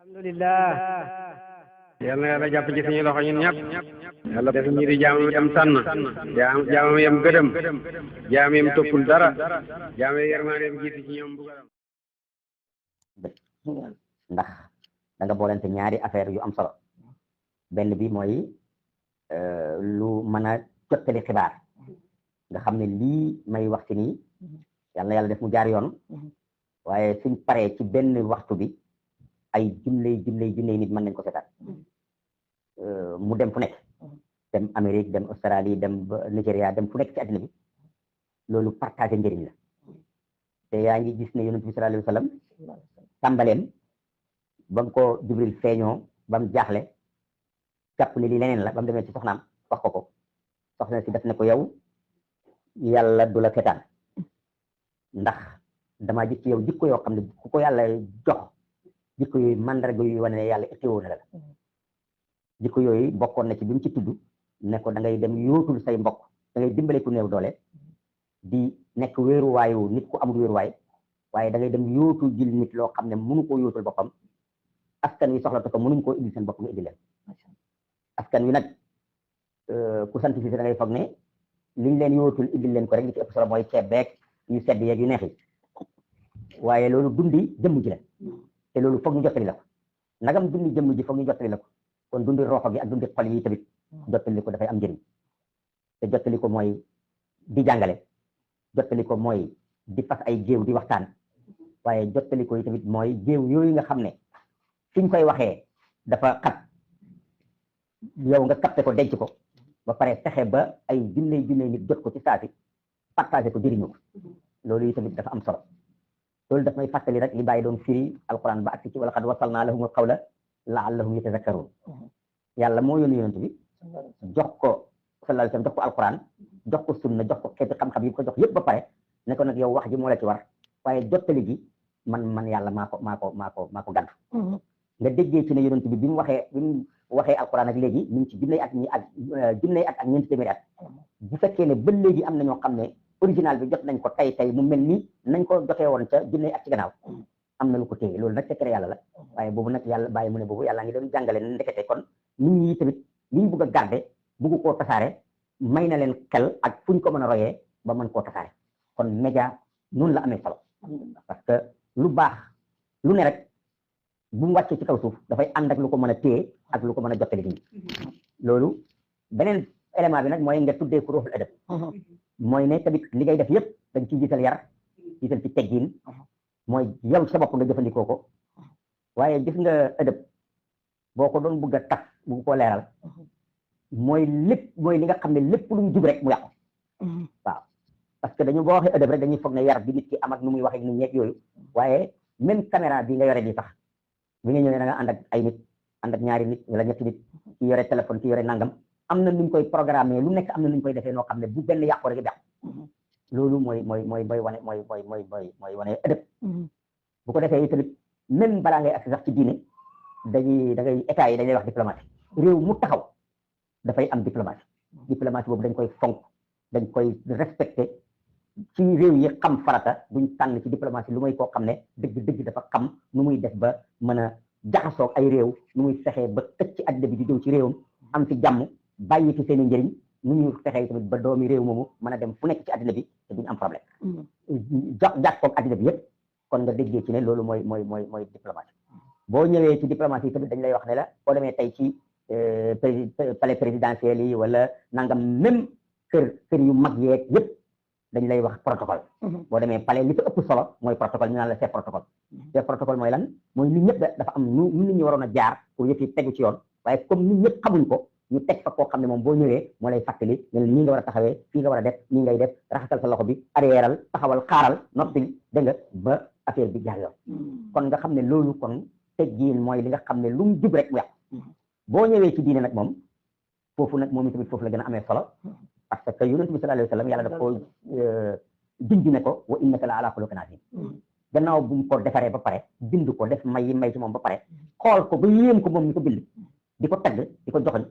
alhamdulillah yal na yàlla jàpp ci suñu loxo ñun ñëpp yàlla def ñu di jaamam yam tànn jaamam yam gëdëm jaam yam toppul dara jaam yam yërmaandeem jiitu ci ñoom bugaram ndax da nga boolente ñaari affaire yu am solo benn bi mooy lu mën a jottali xibaar nga xam ne lii may wax ci nii yàlla na yàlla def mu jaar yoon waaye suñ paree ci benn waxtu bi ay junney nit mën nañ ko seetaan mu dem fu nekk dem Amérique dem Australie dem Nigéria dem fu nekk ci àddina bi loolu partagé njëriñ la te yaa ngi gis ne yonent bi sallallahu alayhi wa sallam tàmbaleem ba mu ko Jibril feeñoo ba mu jaaxle jàpp ne lii leneen la ba mu demee ci soxnaam wax ko soxna si def ne ko yow yàlla du la seetaan ndax damaa gis ci yow jikko yoo xam ne ku ko yàlla jox jikko yooyu mandarga yu wane ne yàlla itteewoo na la jikko yooyu bokkoon na ci bi mu ci tudd ne ko da ngay dem yóotul say mbokk da ngay dimbale ku néew doole di nekk wéeruwaayu nit ku amul wéeruwaay waaye da ngay dem yóotul jël nit loo xam ne mënu koo yóotul boppam askan wi soxla ko mënuñ koo indil seen bopp nga indi leen askan wi nag ku sant si da ngay foog ne liñ leen yóotul indil leen ko rek li ci ëpp solo mooy ceeb beeg yu sedd yeeg yu neex yi waaye loolu dundi jëmm ji la te loolu foog ñu jottali la ko nagam dundi jëmm ji foog ñu jottali la ko kon dundi roxo gi ak dundi xol yi tamit jottali ko dafay am njëriñ te jottali ko mooy di jàngale jottali ko mooy di fas ay géew di waxtaan waaye jottali ko yi tamit mooy géew yooyu nga xam ne fiñ koy waxee dafa xat yow nga capté ko denc ko ba pare fexe ba ay junney nit jot ko ci saasi partagé ko jëriñu ko loolu yi tamit dafa am solo loolu daf may fàttali rek li bàyyi doon firi alquran ba ak ci wala xad wasalnaa lahumul qawla laallahum yatazakkaruun yàlla moo yónni yonent bi jox ko sallallahu alayhi wasallam jox ko alquran jox ko sunna jox ko xeeti xam-xam yi ko jox yëpp ba pare ne ko nag yow wax ji moo la ci war waaye jottali gi man yàlla maa ko gàddu nga déggee ci ne yonent bi bi mu waxee alquran ak léegi ñu ngi ci junney at ak ñeenti téeméeri at bu fekkee ne ba léegi am na ñoo xam ne original bi jot nañ ko tey mu mel ni nañ ko jotee woon ca junney at ci gannaaw am na lu ko téye loolu nag secret yàlla la waaye boobu nag yàlla bàyyi mu ne boobu yàlla ngi doon jàngale ne ndekete kon nit ñi tamit li ñu bëgg a garder bëgg koo tasaare may na leen xel ak fu ñu ko mën a royee ba mën koo tasaare kon média noonu la amee solo parce que lu baax lu ne rek bu mu wàccee ci kaw suuf dafay ànd ak lu ko mën a téye ak lu ko mën a jottali nit ñi loolu beneen élément bi nag mooy nga tuddee ko ruuxul adab mooy ne tamit li ngay def yëpp dañ ci jiital yar jiital ci teggin mooy yow sa bopp nga jëfandikoo ko waaye gis nga adab boo ko doon bëgg a tas bu ko leeral mooy li nga xam ne lépp lu mu jub rek mu yàqu waaw parce que dañu boo waxee adab rek dañuy foog ne yar bi nit ki am ak nu muy waxee nit ñeeg yooyu waaye même caméra bi nga yore nii sax bi nga ñëwee da nga ànd ak ay nit ànd ak ñaari nit wala ñetti nit ki yore téléphone ki yore nangam am na nuñ koy programmer lu nekk am na nuñ koy defee noo xam ne bu benn yàqu rek yàqu loolu mooy wane ëdëb bu ko defee tamit même balaa ngay agsi sax ci diine da ngay état yi dañuy wax diplomatie réew mu taxaw dafay am diplomatie boobu dañ koy fonk dañ koy respecté ci réew yi xam farata duñ tànn ci diplomatie lu may koo xam ne dëgg dafa xam nu muy def ba mën a jaxasoog ay réew nu muy fexee ba tëj ci àddina bi di jëw ci réewam am ci jàmm bàyyi fi seen i njëriñ nu ñuy fexee tamit ba doomi réew moomu mën a dem fu nekk ci àddina bi te duñ am problème jàkkoog àddina bi yëpp kon nga déggee ci ne loolu mooy diplomatie boo ñëwee ci diplomatie tamit dañ lay wax ne la boo demee tey ci palais présidentiel yi wala nangam même kër yu mag yeeg yëpp dañ lay wax protocole boo demee palais li ko ëpp solo mooy protocole ñu naan la c'est protocole mooy lan mooy nit ñëpp dafa am nu nit ñi waroon a jaar pour yëf yi tegu ci yoon waaye comme nit ñëpp xamuñ ko ñu teg fa koo xam ne moom boo ñëwee moo lay fàttali ne nii nga war a taxawee fii nga war a def nii ngay def raxasal sa loxo bi arrièreal taxawal xaaral noppil dégg nga ba affaire bi jaar yoon kon nga xam ne loolu kon teggiin mooy li nga xam ne lu mu jub rek mu yàqu boo ñëwee ci diine nag moom foofu nag moom itamit foofu la gën a amee solo parce que yonent bi sallallahu alayhi wa sallam yàlla daf ko junj ne ko wa innaka la ala xuluqin azim gannaaw bu mu ko defaree ba pare bind ko def may ci moom ba pare xool ko ba yéem ko moom ñu ko bind di ko tagg di ko joxoñ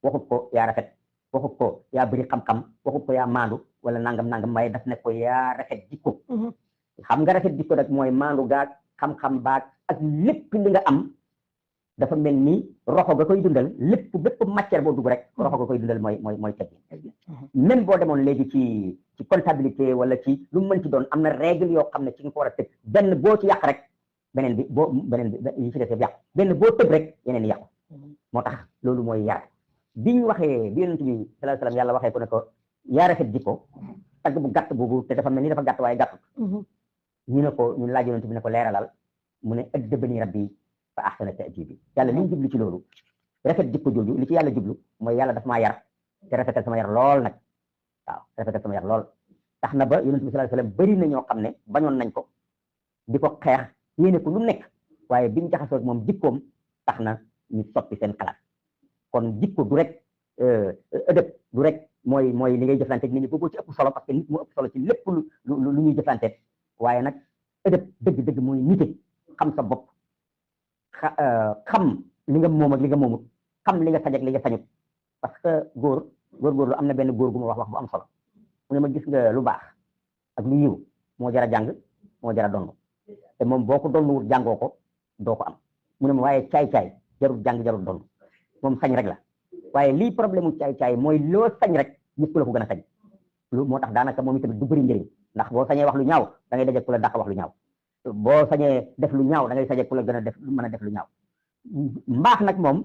waxut ko yaa rafet waxut ko yaa bëri xam-xam waxut ko yaa maandu wala nangam waaye daf ne ko yaa rafet jikko xam nga rafet jikko nag mooy maandu gaag xam-xam baag ak lépp li nga am dafa mel ni roxo ga koy dundal bépp matière boo dugg rek roxo ga koy dundal mooy teggin. même boo demoon léegi ci comptabilité wala ci lu mu mën ci doon am na règle yoo xam ne ci nga ko war a tëb benn boo ci yàq rek beneen bi yi ci des yëpp yàqu benn boo tëb rek yeneen yàqu. moo tax loolu mooy yar bi ñu waxee bi yonent bi sallallahu alayhi wasallam yàlla waxee ko ne ko yaa rafet jikko tagg bu gàtt boobu te dafa mel ni dafa gàtt waaye gàttut. ñu laaj yonent bi ne ko leeralal mu ne addabani rabbi fa ahsana ta'dibi yàlla li ñu jublu ci loolu rafet jikko jooju li ci yàlla jublu mooy yàlla daf maa yar te rafetal sama yar lool nag waaw rafetal sama yar lool tax na ba yonent bi sallallahu alayhi wasallam bëri na ñoo xam ne bañoon nañ ko di ko xeex yéene ko lu nekk waaye biñ jaxasoo moom jikkoom tax na ñu soppi seen xalaat kon jikko du rek ëdëb du rek mooy li ngay jëflante nit ñi booboo ci ëpp solo parce que nit mu ëpp solo ci lépp lu ñuy jëflante waaye nag ëdëb dëgg mooy nite xam sa bopp xam li nga moom ak li nga moomut xam li nga sañ ak li nga sañut parce que góorgóorlu am na benn góor gu ma wax bu am solo mu ne ma gis nga lu baax ak lu yiw moo jara jàng moo jara donn te moom boo ko donnuwut jàngoo ko doo ko am mu ne ma waaye caay-caay jarul jàng jarul donn moom sañ rek la waaye lii problème mu caay-caay mooy loo sañ rek gis ku la ko gën a sañ lu moo tax daanaka moom itamit du bëri njëriñ ndax boo sañee wax lu ñaaw da ngay daje ku la dàq wax lu ñaaw boo sañee def lu ñaaw da ngay sañee ku la gën a mën a def lu ñaaw mbaax nag moom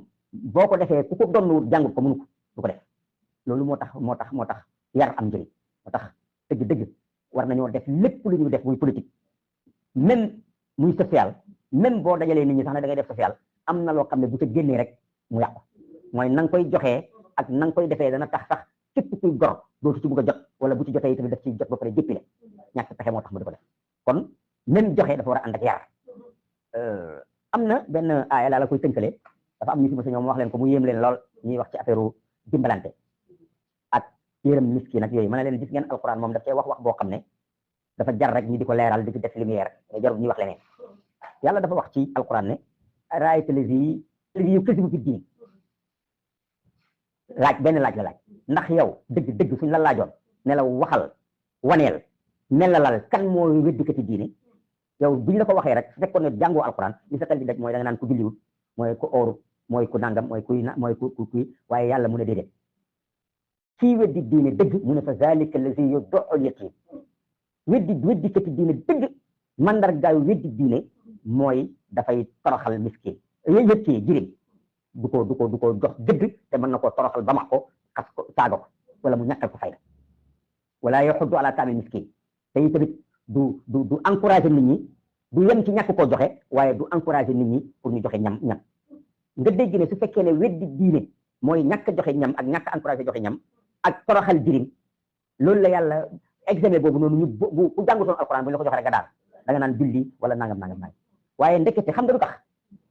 boo ko defee ku ko donnuwut jàngut ko mënu ko du ko def loolu moo tax yar am njëriñ moo tax dëgg war nañoo def lépp lu ñu def muy politique même muy social même boo dajalee nit ñi sax ne da ngay def social am na loo xam ne bu ca génnee rek mu yàqu mooy na nga koy joxee ak na nga koy defee dana tax sax képp kuy gor dootu ci bëgg a jot wala bu ci jotee tamit daf ci jot ba pare jëppi la ñàkk pexe moo tax mu di ko def kon même joxe dafa war a ànd ak yar am na benn aaya laa la koy tënkale dafa am ñu fi mos a ñoom wax leen ko mu yéem leen lool ñuy wax ci affaire dimbalante ak yërëm miskin ak yooyu ma ne leen gis ngeen alquran moom daf cee wax boo xam ne dafa jar rek ñi di ko leeral di ko def lumière mais jarul ñuy wax leneen yàlla dafa wax ci alquran ne raayta lazi yukazzibu fi diin benn laaj la laaj ndax yow dëgg suñ la laajoon ne la waxal waneel melalal kan moo weddikati diine yow buñ la ko waxee rek su fekkoon ne jàngoo alquran li sa xel di daj mooy da nga naan ku julliwut mooy ku ooru mooy ku nangam mooy kuy waaye yàlla mu ne déedéet kii weddi diine dëgg mu ne fa zalika allazi yud'ul yatim weddikati diine dëgg mandargaayu weddi diine mooy dafay toroxal miskin yëkkee jirim du ko jox gëdd te mën na koo toroxal ba max ko xas ko saaga ko wala mu ñàkkal ko fayda wala yaxuddu ala taamil miskin te tamit du encouragé nit ñi du yem ci ñàkk koo joxe waaye du encouragé nit ñi pour ñu joxe ñam nga dégg ne su fekkee ne weddi diine mooy ñàkk joxe ñam ak ñàkk encouragé joxe ñam ak toroxal jirim loolu la yàlla examen boobu noonu ñu bu jàngutoon alquran bu ñu la ko joxe rek nga daal da nga naan julli wala nangam waaye ndekete xam nga lu tax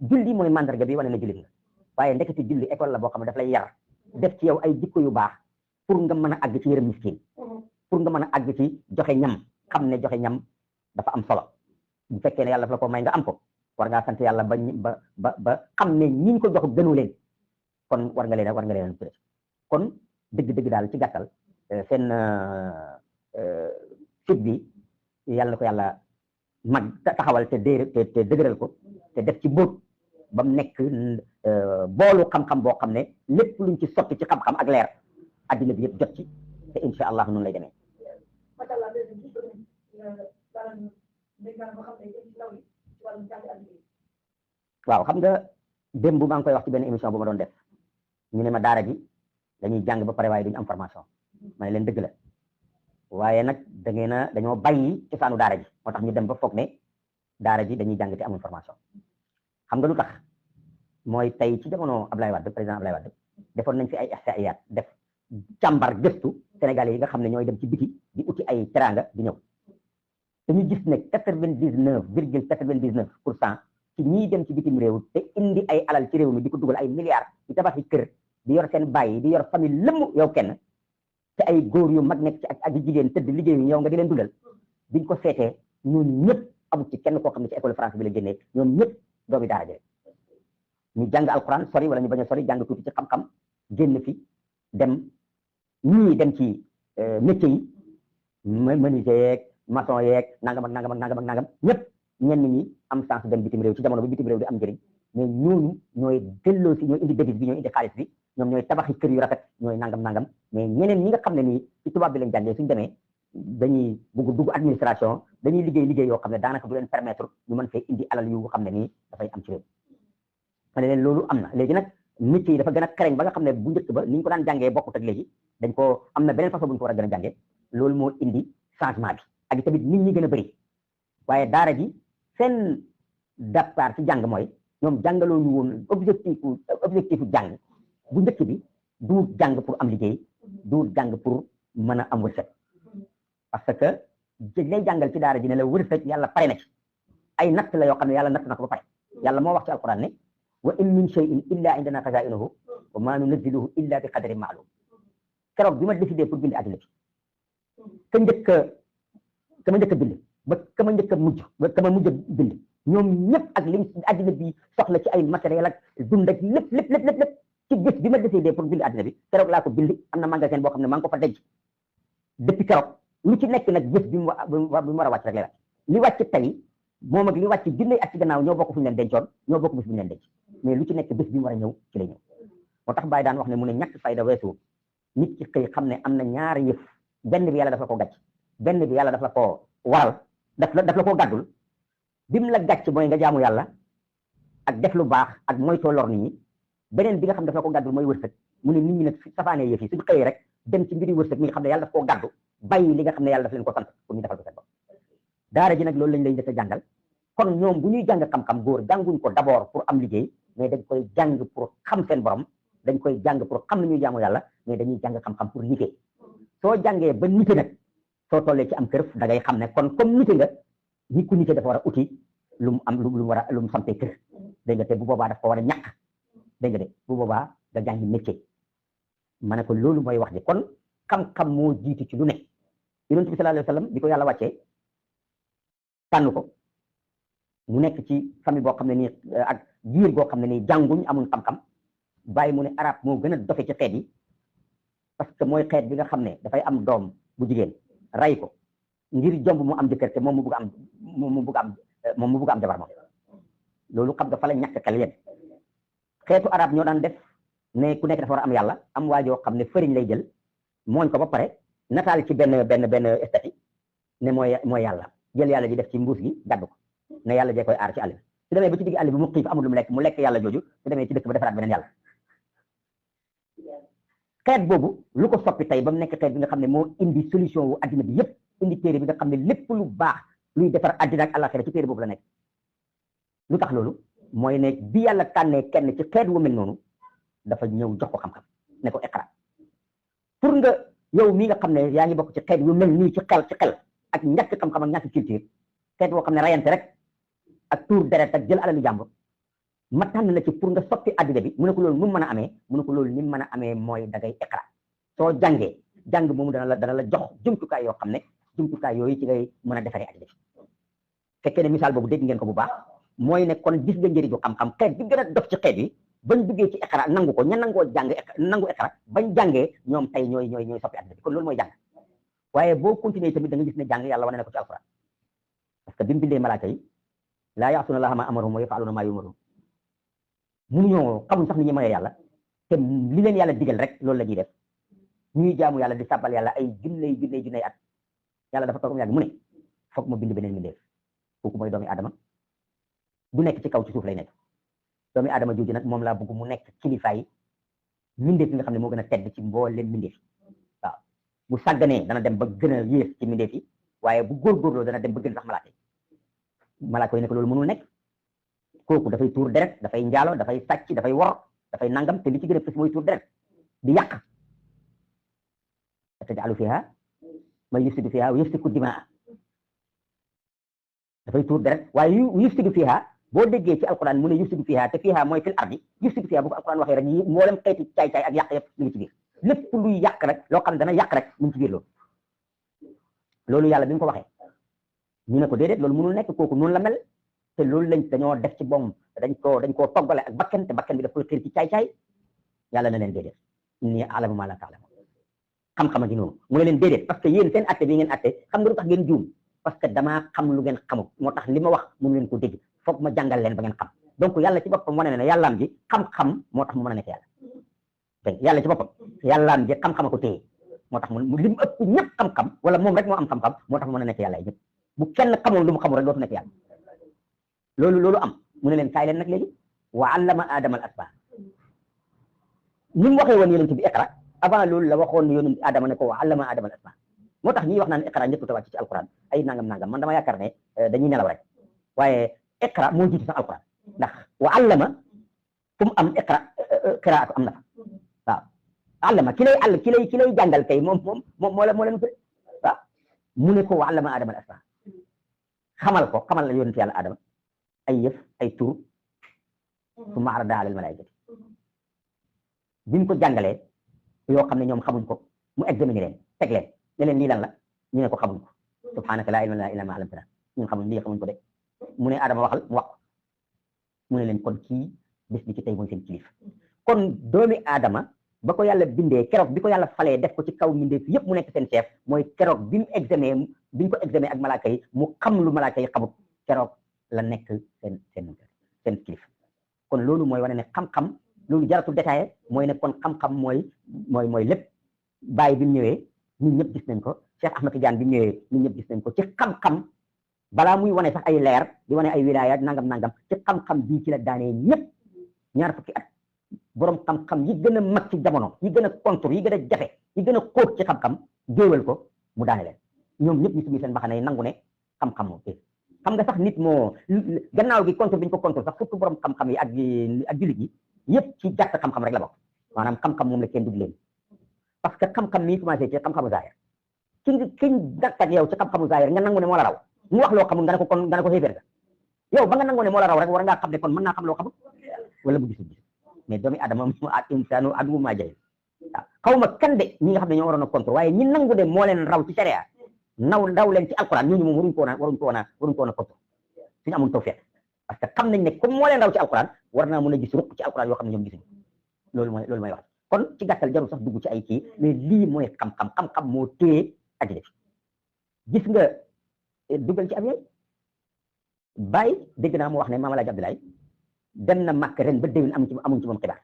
julli mooy mandarga bi wane na julli nga waaye ndekete julli école la boo xam ne daf lay yar def ci yow ay jikko yu baax pour nga mën a àgg ci yërëm miskin pour nga mën a àgg ci joxe ñam xam ne joxe ñam dafa am solo bu fekkee ne yàlla dafa la ko may nga am ko war ngaa sant yàlla ba xam ne ñi ñu ko jox gënu leen kon war nga leen tudde kon dëgg daal ci gàttal seen fit bi yàlla na ko yàlla mag taxawal te dëgëral ko te def ci mbóot ba mu nekk boolu xam-xam boo xam ne lépp luñ ci sotti ci xam-xam ak leer addina bi yëpp jot ci te incha allah noonu lay demee. waaw xam nga démb maa ngi koy wax ci benn émission bu ma doon def ñu ne ma daara ji dañuy jàng ba pare waaye duñu am formation ma ne leen dëgg la waaye nag dañoo bàyyi cosaanu daara ji moo tax ñu dem ba foog ne daara ji dañuy jàng te amul formation xam nga lu tax mooy tey ci jamono Ablaye Wade président Ablaye Wade defoon nañ fi ay ihsa'iyaat def càmbar gëstu Sénégalais yi nga xam ne ñooy dem ci biti di uti ay teranga di ñëw dañu gis ne 99,99% ci ñiy dem ci bitim réew te indi ay alal ci réew mi di ko dugal ay milliards di tabaxi kër di yor seen bàyyi di yor famille lëmm yow kenn te ay góor yu mag nekk ci ak jigéen tëdd liggéeyu yow nga di leen dundal biñ ko seetee ñooñu ñëpp amul ci kenn koo xam ne ci école France bi la génnee ñoom ñëpp doomi daara ji ñu jàng alquran sori wala ñu bañ a sori jàng tuuti ci xam-xam génn fi dem ñii dem ci métier yi menuisier yeeg maçon yeeg nangam ñëpp ñenn ñi am chance dem bitim réew ci jamono bi bitim réew di am njëriñ mais ñooñu ñooy delloo si ñooy indi devise bi ñooy indi xaalis bi ñoom ñooy tabaxi kër yu rafet ñooy nangam mais ñeneen ñi nga xam ne nii ci tubaab bi lañ jàngee suñu demee dañuy bugg dugg administration dañuy liggéey yoo xam ne daanaka du leen permettre ñu mën fee indi alal yu xam ne nii dafay am ci réew ma ne leen loolu am na léegi nag métier yi dafa gën a xereñ ba nga xam ne bu njëkk ba ni ñu ko daan jàngee bokkut ak léegi dañ ko am na beneen façon bu ñu ko war a gën a jàngee loolu moo indi changement bi ak tamit nit ñi gën a bëri waaye daara ji seen départ ci jàng mooy ñoom jàngaloo ñu woon objectif jàng bu njëkk bi du jàng pour am liggéey du jàng pour mën a am wërsëg parce que lay jàngal ci daara ji ne la wërsëg yàlla pare na ci ay natt la yoo xam ne yàlla natt na ko ba pare yàlla moo wax ci alquran ne wa in min shay'in illa indana xazainuhu wa ma nunazziluhu illa bi qadarin ma'lum keroog bi ma décidé pour bind àddina bi ka ma njëkk a bind ba ka ma njëkk a mujj ba ka ma mujj a bind ñoom ñëpp ak li àddina bi soxla ci ay matériel ak dund ak lépp ci bés bi ma décidé pour bind àddina bi keroog laa ko bind am na magasin boo xam ne maa ngi ko fa denc depuis keroog lu ci nekk nag bés bi mu war a wàcc rek lay wàcc li wàcc tey moom ak li wàcc junne at ci gannaaw ñoo bokk fu ñu leen dencoon ñoo bokk bés bu ñu leen denc mais lu ci nekk bés bi mu war a ñëw ci lay ñëw moo tax Baye daan wax ne mu ne ñàkk fayda weesu nit ki xëy xam ne am na ñaari yëf benn bi yàlla daf la ko gàcc benn bi yàlla daf la ko waral daf la ko gàddul bi mu la gàcc mooy nga jaamu yàlla ak def lu baax ak moytoo lor nit ñi beneen bi nga xam daf la ko gàddul mooy wërsëg mu ne nit ñi nag safaanee yëf yi suñu xëyee rek dem ci mbiri wërsëg mi nga xam ne yàlla daf koo gàddu bàyyi li nga xam ne yàlla daf leen ko sant pour ñu defal ko seen bopp daara ji nag loolu lañ lay njëkk a jàngal kon ñoom bu ñuy jàng xam-xam góor jànguñ ko d'abord pour am liggéey mais dañ koy jàng pour xam seen borom dañ koy jàng pour xam nañuy jaamu yàlla mais dañuy jàng xam-xam pour liggéey soo jàngee ba nite nag soo tollee ci am kër da ngay xam ne kon comme nite nga nit ku nite dafa war a uti lu mu am lu mu war a lu mu sampee kër dégg nga te bu boobaa daf ko war a ñàkk dégg nga de bu boobaa nga jàngi métier ma ne ko loolu mooy wax ji kon xam-xam moo jiitu ci lu ne yonent bi sallallahu alayhi wa sallam bi ko yàlla wàccee tànn ko mu nekk ci famille boo xam ne nii ak giir boo xam ne nii jànguñ amuñ xam-xam bàyyi mu ne arab moo gën a dofe ci xeet yi parce que mooy xeet bi nga xam ne dafay am doom bu jigéen ray ko ngir jomb mu am jëkkër te moom mu bugg am jabar moom loolu xam nga fa la ñàkk xel yéen xeetu arab ñoo daan def ne ku nekk dafa war a am yàlla am waajoo xam ne fëriñ lay jël mooñ ko ba pare nataal ci benn statue ne mooy yàlla jël yàlla ji def ci mbuus gi gàddu ko ne yàlla jee koy aar ci àll bi su demee ba ci digg àll bi mu xiif amul lu mu lekk yàlla jooju su demee ci dëkk ba defaraat beneen yàlla xeet boobu lu ko soppi tey ba mu nekk xeet bi nga xam ne moo indi solution wu addina bi yëpp indi téere bi nga xam ne lépp lu baax luy defar addina ak àllaxira ci téere boobu la nekk lu tax loolu mooy ne bi yàlla tànnee kenn ci xeet wu mel noonu dafa ñëw jox ko xam-xam ne ko iqra pour nga yow mii nga xam ne yaa ngi bokk ci xeet yu mel nii ci xel ak ñàkk xam-xam ak ñàkk culture xeet boo xam ne rayante rek ak tuur deret ak jël alalu jàmbur ma tànn la ci pour nga soppi addina bi mu ne ko loolu nu mu mën a amee mu ne ko loolu ni mu mën a amee mooy dangay iqra soo jàngee jàng moomu dana la jox jumtukaay yoo xam ne jumtukaay yooyu ci ngay mën a defaree addina bi fekkee ne misaal boobu dégg ngeen ko bu baax mooy ne kon gis nga njëriñu xam-xam xeet bi gën a dof ci xeet yi bañ duggee ci iqra nangu ko ña nangoo jàng nangu iqra bañ jàngee ñoom tey ñooy soppi addina bi kon loolu mooy jàng waaye boo continuer tamit da nga gis ne jàng yàlla wane na ko ci alquran parce que bi mu bindee malaaka yi laa yaasuuna llaaha maa amarahum wa yaf'aluuna maa yu'maruun mënuñoo xamuñ sax ni ñu mënee yàlla te li leen yàlla digal rek loolu la ñuy def ñuy jaamu yàlla di sàbbal yàlla ay junney at yàlla dafa toog mu yàgg mu ne foog ma bind beneen mbindeef kooku mooy doomi Adama du nekk ci kaw ci suuf lay nekk doomi Adama jooju nag moom laa bëgg mu nekk kilifaay mbindeef yi nga xam ne moo gën a tedd ci mbooleem mbindeef waaw bu sàgganee dana dem ba gën a yées ci mbindeef yi waaye bu góorgóorloo dana dem ba gën sax malaaka yi ne ko loolu mënul nekk kooku dafay tuur deret dafay njaalo dafay sàcc dafay wor dafay nangam te li ci gën a fës mooy tuur deret di yàq taj'alu fiha man yufsidu fiha wa yasfiku dimaa dafay tuur deret waaye yufsidu fiha boo déggee ci alquran mu ne yufsidu fiha te fiha mooy fil ardi yufsidu fiha bu ko alquran waxee rek mboolem xeeti caay-caay ak yàq yëpp mu ngi ci biir lépp luy yàq rek loo xam ne dana yàq rek mu ngi ci biir loolu yàlla bi mu ko waxee ñu ne ko déedéet loolu mënul nekk kooku noonu la mel te loolu dañoo def ci boom dañ koo toggale ak bakken te bakken bi daf koy xiir ci caay-caay yàlla na leen déedéet inni a'lamu ma la ta'lamun xam-xam a gi noonu mu ne leen déedéet parce que yéen seen atte bi ngeen atte xam nga lu tax ngeen juum parce que damaa xam lu ngeen xamul moo tax li ma wax mënu leen ko dégg foog ma jàngal leen ba ngeen xam donc yàlla ci boppam wane ne yàllaam ji xam-xam moo tax mu mën a nekk yàlla dégg yàlla ci boppam yàllaam ji xam-xam ko téye moo tax mu li mu ëpp ñëpp xam-xam wala moom rek moo am xam-xam moo tax mu mën a nekk yàlla yi ñëpp bu kenn xamul lu mu xamul rek dootu nekk yàlla loolu am mu ne leen kaay leen nag léegi wa allama aadama al asmaa ni mu waxee woon yonent bi iqra avant loolu la waxoon yonent aadama ne ko wa allama aadama al asmaa moo tax ñuy wax naan iqra ñëpp tawàcc ci alquran ay nangam man dama yaakaar ne dañuy nelaw rek waaye iqra moo jiitu sax alquran ndax wa allama fu mu am iqra qiraatu am na fa waaw allama ki lay jàngal kay moom moo leen fi waaw mu ne ko wa allama aadama al asmaa xamal la yonent yàlla aadama ay yëf ay tur summa arada alal malaikati bi mu ko jàngalee yoo xam ne ñoom xamuñ ko mu examiner leen teg leen ne leen lii lan la ñu ne ko xamuñ ko subhanaka laa ilma lanaa illaa maa allamtanaa ñun xamuñ ko de mu ne Adama waxal mu wax mu ne leen kon kii bés bi ci tey mooy seen kilifa kon doomi Adama ba ko yàlla bindee keroog bi ko yàlla falee def ko ci kaw mbindeef yëpp mu nekk seen chef mooy keroog bi ñu ko examiner ak malaaka yi mu xam lu malaaka yi xamut keroog la nekk seen kilifa kon loolu mooy wane ne xam-xam loolu jaratul détaillé mooy ne kon xam-xam mooy lépp bàyyi bi mu ñëwee ñun ñëpp gis nañ ko Cheikh Ahmed Tidiane bi mu ñëwee ñun ñëpp gis nañ ko ci xam-xam balaa muy wane sax ay leer di wane ay wilaya nangam ci xam-xam bii ci la daanee ñëpp ñaar fukki at borom xam-xam yi gën a mag ci jamono yi gën a contour yi gën a jafe yi gën a xóot ci xam-xam géewal ko mu daane leen ñoom ñëpp ñu sumi seen mbaxana yi nangu ne xam-xam moo xam nga sax nit moo gannaaw gi contour bi ñu ko contour sax surtout borom xam-xam yi ak jullit yi yëpp ci gàtt xam-xam rek la bokk maanaam xam-xam moom la kenn dugg leen parce que xam-xam mi commencé ci xam-xamu zaahir ki dakk ak yow ci xam-xamu zaahir nga nangu ne moo la raw mu wax loo xamul nga ne ko xéeféer yow ba nga nangu ne moo la raw rek war ngaa xam ne kon mën naa xam loo xamul wala bu gisul mais doomi adama insaanu aduwwun maa jahil waaw xaw ma kan de ñi nga xam ne ñoo waroon a contour waaye ñi nangu de moo leen raw ci sharia ndaw leen ci alquran ñooñu moom waruñ ko woon a contour suñu amul tawfiq parce que xam nañ ne comme moo leen raw ci alquran war naa mën a gis ruq ci alquran yoo xam ne ñoom gisuñu loolu mooy wax kon ci gàttal jarul sax dugg ci ay kii mais lii mooy xam-xam moo téye addina bi gis nga dugal ci avion bàyyi dégg naa mu wax ne Maam Alaaji Abdoulaye dem na Màkka ren ba déwén amuñ ci moom xibaar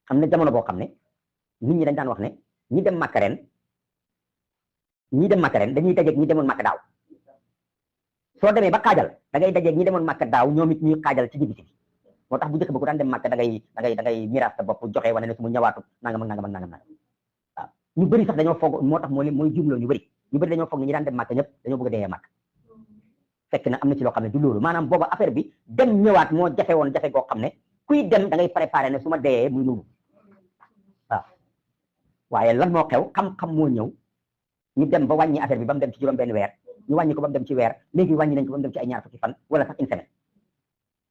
am na jamono boo xam ne nit ñi dañ daan wax ne ñi dem Màkka ren dañuy dajeeg ñi demoon Màkka daaw soo demee ba xaajal da ngay dajeeg ñi demoon Màkka daaw ñoom it ñuy xaajal ci digg bi moo tax bu njëkk ba ku daan dem Màkka da ngay miraas sa bopp joxe wane ne su mu ñëwaatu nangam waaw ñu bëri sax dañoo foog moo tax mooy jumloo ñu bëri dañoo foog ne ñi daan dem Màkka ñëpp dañoo bëgg a dee Màkka fekk na am na ci loo xam ne du loolu maanaam booba affaire bi dem ñëwaat moo jafe woon jafe goo xam ne kuy dem da ngay préparé ne su ma deeyee muy loolu waaw waaye lan moo xew xam-xam moo ñëw ñu dem ba wàññi affaire bi ba mu dem ci juróom benn weer ñu wàññi ko ba mu dem ci weer léegi wàññi nañ ko ba mu dem ci ay ñaar fukki fan wala sax une semaine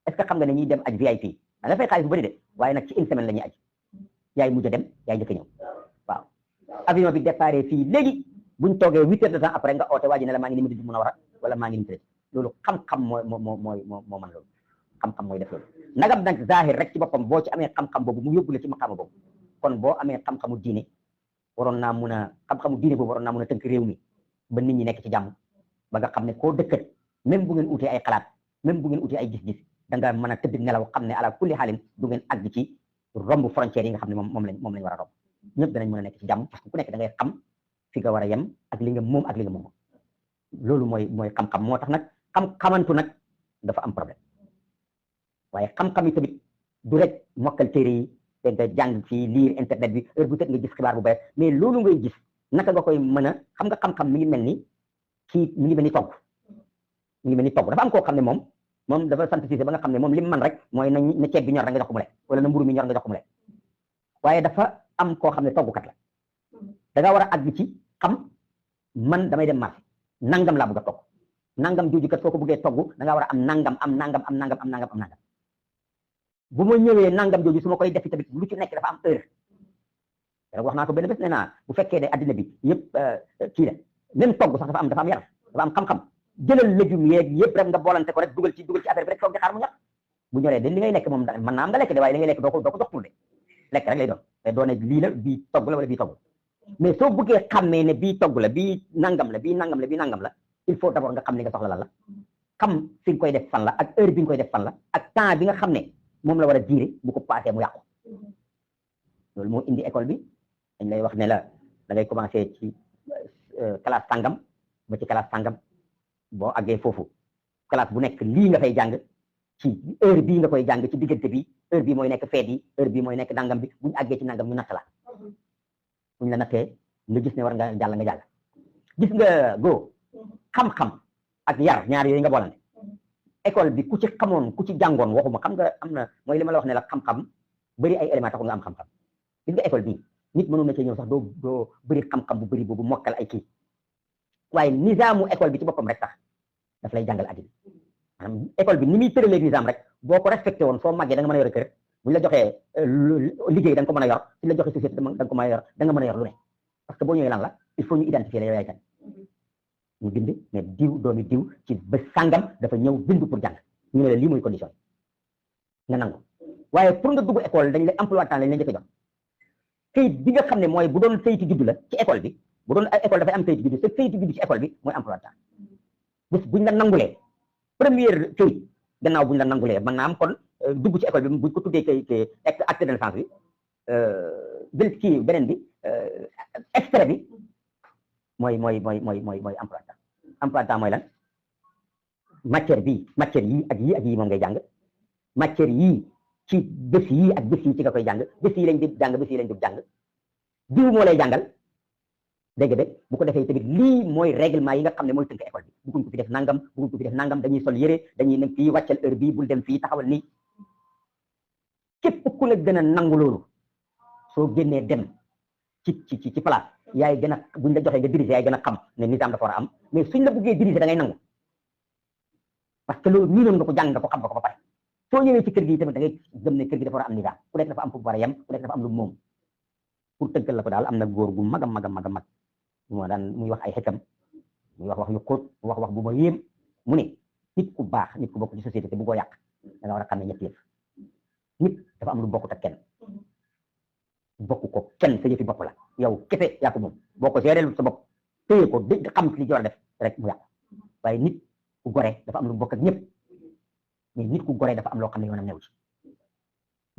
est-ce que xam nga ne ñuy dem aj VIP da nga fay xaalis bu bëri de waaye nag ci une semaine la ñuy aj yaay mujj a dem yaay njëkk a ñëw waaw avion bi déparé fii léegi buñ toogee 8 heures de temps après nga oote waa ji ne la maa ngi ni mu di mun a war a wala maa ngi ni loolu xam-xam moo man loolu xam-xam mooy def loolu nagam nag zahir rek ci boppam boo ci amee xam-xam boobu mu yóbbu la ci maqaama boobu kon boo amee xam-xamu diine waroon naa mun a xam-xamu diine boobu waroon naa mun a tënk réew mi ba nit ñi nekk ci jàmm ba nga xam ne koo dëkkat même bu ngeen utee ay xalaat même bu ngeen utee ay gis-gis da nga mën a tëdd nelaw xam ne ala kulli xaalin du ngeen àgg ci romb frontières yi nga xam ne moom lañ war a romb ñëpp danañ mën a nekk ci jàmm parce que ku nekk da ngay xam fi nga war a yem ak li nga moom ak li nga moom loolu mooy xam-xam moo tax nag xamantu nag dafa am problème waaye xam-xam yi tamit du rek mokkal téere yi te nga jàng ci lire internet bi heure bu tët nga gis xibaar bu bees mais loolu ngay gis naka nga koy mën a xam nga xam-xam mi ngi mel ni kii mi ngi mel ni togg dafa am koo xam ne moom dafa sant Cissé ba nga xam ne moom li mu man rek mooy na ceeb bi ñor rek nga jox ko mu lekk wala na mburu mi ñor nga jox ko mu lekk waaye dafa am koo xam ne toggkat la da nga war a àgg ci xam man damay dem marché nangam laa bëgg a togg nangam jooju kat soo ko bëggee togg da nga war a am nangam bu ma ñëwee nangam jooju su ma koy defi tamit lu ci nekk dafa am heure wax naa ko benn bés nee naa bu fekkee ne addina bi yëpp kii la même togg sax dafa am yaram dafa am xam-xam jëlal légumes yeeg yëpp rek nga boolante ko rek dugal ci affaire bi rek toog di xaar mu ñor bu ñoree de li ngay lekk moom mën naa am nga lekk de waaye li ngay lekk doo ko jox pour de lekk rek lay doon te doo ne lii la bii togg la wala bii togg mais soo bëggee xàmmee ne bii togg la bii nangam la il faut d'abord nga xam li nga soxla lan la xam fi nga koy def fan la ak heure bi nga koy def fan la ak temps bi nga xam ne moom la war a diire bu ko passé mu yàqu loolu moo indi école bi dañ lay wax ne la da ngay commencé ci classe sangam ba ci classe sangam boo àggee foofu classe bu nekk lii nga fay jàng ci heure bii nga koy jàng ci diggante bi heure bii mooy nekk feet yi heure bii mooy nekk nangam bi buñu àggee ci nangam ñu natt la buñu la nattee nga gis ne war nga jàll nga jàll gis nga go xam-xam ak yar ñaar yooyu nga boolante école bi ku ci xamoon ku ci jàngoon waxuma xam nga am na mooy li ma la wax ne la xam-xam bëri ay éléments taxul nga am xam-xam gis nga école bii nit mënoon na cee ñëw sax doo bëri xam-xam bu bëri boobu mokkal ay kii waaye nisaamu école bi ci boppam rek tax daf lay jàngal àddina maanaam école bi ni muy tëralee nisaam rek boo ko respecté woon soo màggee da nga mën a yor kër bu ñu la joxee liggéey da nga ko mën a yor su la joxee société da nga ko mën a yor da nga mën a yor lu ne parce que boo ñëwee lan la il faut ñu identifier la yow yaay kan ñu bind ne diw doomi diw ci bés sàngam dafa ñëw bind pour jàng ñu ne la lii mooy condition nga nangu waaye pour nga dugg école dañ lay emploi temps lañ lay njëkk a jox këyit bi nga xam ne mooy bu doon këyitu juddu la ci école bi bu doon école dafay am këyitu juddu sa këyitu juddu ci école bi mooy emploi temps bés buñ la nangulee première këyit gannaaw buñ la nangulee mën naa am kon dugg ci école bi buñ ko tuddee kay acte de naissance bi jël kii beneen bi extrait bi mooy emploi temps mooy lan matière yii ak yii moom ngay jàng matière yii ci bés yii ak bés yi ci nga koy jàng bés yi lañ di jàng bés yi lañ di jàng diw moo lay jàngal dégg nga bu ko defee tamit lii mooy règlement yi nga xam ne mooy tënk école bi bëgguñ ko fi def nangam bëgguñ ko fi def nangam dañuy sol yére dañuy ne fii wàccal heure bii bul dem fii taxawal nii képp ku la gën a nangu loolu soo génnee dem ci place yaay gën a buñ la joxee nga diriger yaay gën a xam ne nizaam dafa war a am mais suñ la buggee diriger da ngay nangu parce que loolu nii noonu nga ko jàng nga ko xam nga ko ba pare soo ñëwee ci kër gi tamit da ngay gëm ne kër gi dafa war a am nizaam ku nekk dafa am fu war a yem ku nekk dafa am lu moom pour tënkal la ko daal am na góor gu mag a mag moo daan muy wax ay xekkam muy wax yu xóot wax bu ma yéem mu ne nit ku baax nit ku bokk ci société te bu ko yàq da nga war a xam ne ñett yëf nit dafa am lu bokkut ak kenn bokk ko kenn sa yëfi bopp la yow kese yaa ko moom boo ko gérer sa bopp téye ko dégg xam li ci war a def rek mu yàq waaye nit ku gore dafa am lu bokk ak ñëpp mais nit ku gore dafa am loo xam ne yoonam new ci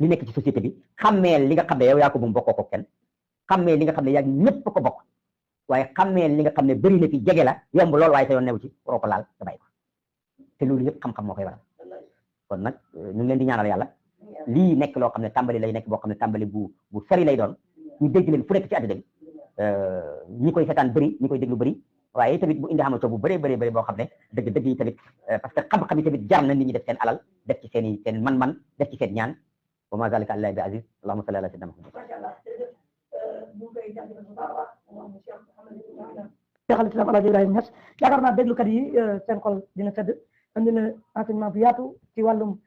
li nekk ci société bi xammee li nga xam ne yow yaa ko moom bokkoo ko kenn xammee li nga xam ne yaa ñëpp ko bokk waaye xammee li nga xam ne bëri na fi jege la yomb lool waaye sa yoon new ci waroo ko laal nga bàyyi ko te loolu yëpp xam-xam moo koy waral kon nag ñu ngi leen di ñaanal yàlla lii nekk loo xam ne tàmbali lay nekk boo xam ne tàmbali bu sori lay doon ñu dégg leen fu nekk ci àddina bi ñi koy seetaan bëri ñi koy déglu bëri waaye tamit bu indi xamatoo bu bëree bëri boo xam ne dëgg yi tamit parce que xam-xam yi tamit jar na nit ñi def seen alal def ci seen man-man def ci seen ñaan wa ma zalika alallahi bi aziz allahumma salli ala sayyidina muhammad Cheikh al Islam Alaaji Ibrahima Niass yaakaar naa déglukat yi seen xol dina sedd andi na enseignement bu yaatu ci wàllum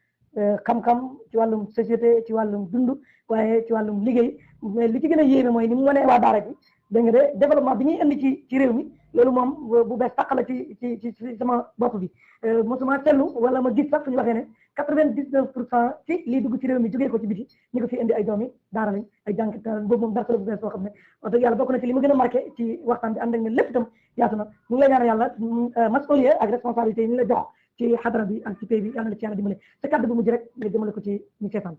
xam-xam ci wàllum société ci wàllum dund waaye ci wàllum liggéey mais li ci gën a yéeme mooy ni mu mënee waa daara ji dégg nga de développement bi ñuy indi ci réew mi loolu moom bu bees tàq la ci sama bopp bi mosuma tellu wala ma gis sax fu ñu waxee ne 99% ci lii dugg ci réew mi jógee ko ci biti ñu ko fi indi ay doomi daara lañ ay jànk boobu moom dara bu bees boo xam ne wax dëgg yàlla bokk na ci li ma gën a marqué ci waxtaan bi ànd ak ne lépp itam yaatu na mu ngi lay ñaanal yàlla mas'uliya ak responsabilité yi ñu la jox ci xadara bi ak ci pays bi yàlla na ci yàlla dimbale sa kàddu bu mujj rek nga jëmale ko ci ñu seetaan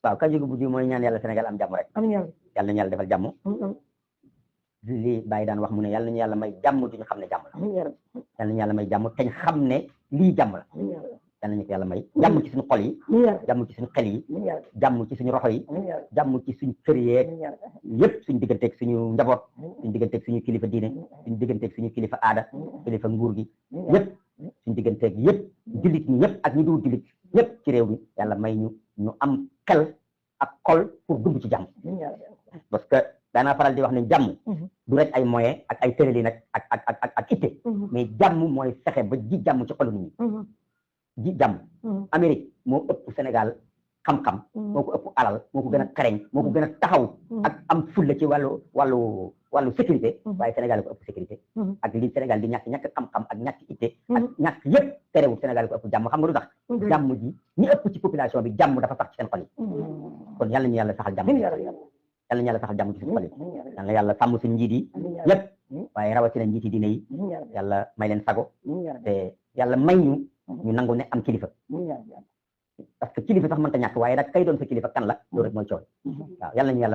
waaw kàddu gu mujj mooy ñaan yàlla Sénégal am jàmm rek amiin yàlla yàlla nañu yàlla defal jàmm lii Baye daan wax mu ne yàlla nañu yàlla may jàmm duñu xam ne jàmm la yàlla nañu yàlla may jàmm teñ xam ne lii jàmm la yàlla nañu ko yàlla may jàmm ci suñu xol yi jàmm ci suñu xel yi jàmm ci suñu roxo yi jàmm ci suñu kër yeeg yëpp suñu digganteeg suñu njaboot suñu digganteeg suñu kilifa diine suñu digganteeg suñu kilifa aada kilifa nguur gi yëpp suñu digganteeg yëpp jullit ñi yëpp ak ñi dul jullit yëpp ci réew mi yàlla may ñu am xel ak xol pour dund ci jàmm parce que daanaa faral di wax ne jàmm du rek ay moyen ak ay tërali nag ak itte mais jàmm mooy fexe ba ji jàmm ci xolu nit ñi ji jàmm Amérique moo ëpp Sénégal xam-xam moo ko ëpp alal moo ko gën a xereñ moo ko gën a taxaw ak am fulla ci wàllu sécurité waaye Sénégal ko ëpp sécurité ak li Sénégal di ñàkk xam-xam ak ñàkk itte ak ñàkk yëpp terewul Sénégal ko ëpp jàmm xam nga lu tax jàmm ji ñi ëpp ci population bi jàmm dafa sax ci seen xol yi kon yàlla ñu yàlla saxal jàmm yàlla na yàlla saxal jàmm ci suñu xol yi yàlla na yàlla sàmm suñu njiit yi yëpp waaye rawatina njiit yi diine yi yàlla may leen sago te yàlla may ñu ñu nangu ne am kilifa parce que kilifa sax mënta ñàkk waaye nag kay doon sa kilifa kan la loolu rek mooy coow waaw yàlla nañu yàlla